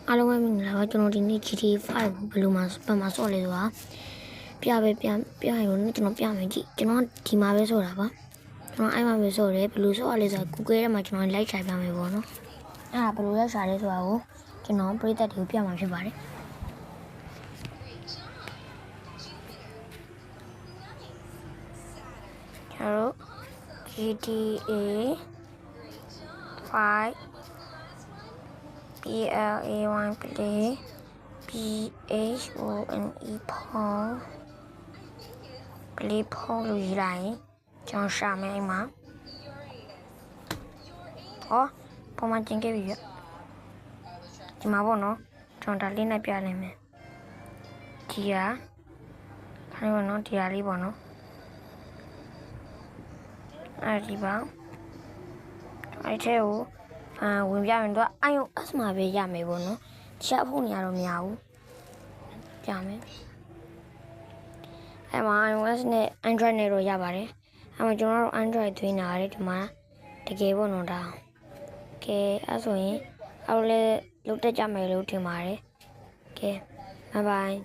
အားလုံးပဲမင်္ဂလာပါကျွန်တော်ဒီနေ့ GTA 5ဘယ်လိုမှပတ်မှာဆော့လဲဆိုတာပြရင်ကျွန်တော်ပြမယ်ကြည့်ကျွန်တော်ဒီမှာပဲဆော့တာပါကျွန်တော်အဲ့မှာပဲဆော့တယ်ဘယ်လိုဆော့ရလဲဆိုတာ Google ထဲမှာကျွန်တော်လိုက်ရှာပြမယ်ပေါ့နော်အဲ့ဒါဘယ်လိုလိုက်ရှာလဲဆိုတာကိုကျွန်တော်ပရိသတ်တွေကိုပြမှာဖြစ်ပါတယ်ကျွန်တော် GTA 5 PLAY play PHONE Paul play Paul လို့ရေးလိုက်ရင်ကျွန်တော်ရှာမယ်အိမ်မှာပုံမှန်ကျင်ခဲ့ပြီပြဒီမှာပေါ့နော်ကျွန်တော်ဒါလေးနဲ့ပြလိုက်မယ်ဒီဟာခါလေးပေါ့နော်ဒီဟာလေးပေါ့နော်အဲဒီပါအဲ့ထဲကိုဝင်ပြရင်တော့ iOS မှာပဲရမယ်ပေါ့နော်တခြားဖုန်းတွေကတော့မရဘူးပြမယ်အဲ့မှာ iOS နဲ့ Android နဲ့တော့ရပါတယ်အဲ့မှာကျွန်တော်တို့ Android သွင်းတာရတယ်ဒီမှာတကယ်ပေါ့နော်ဒါကဲအဲ့ဆိုရင်အားလုံးလည်းလုပ်တတ်ကြမယ်လို့ထင်ပါတယ်ကဲ bye bye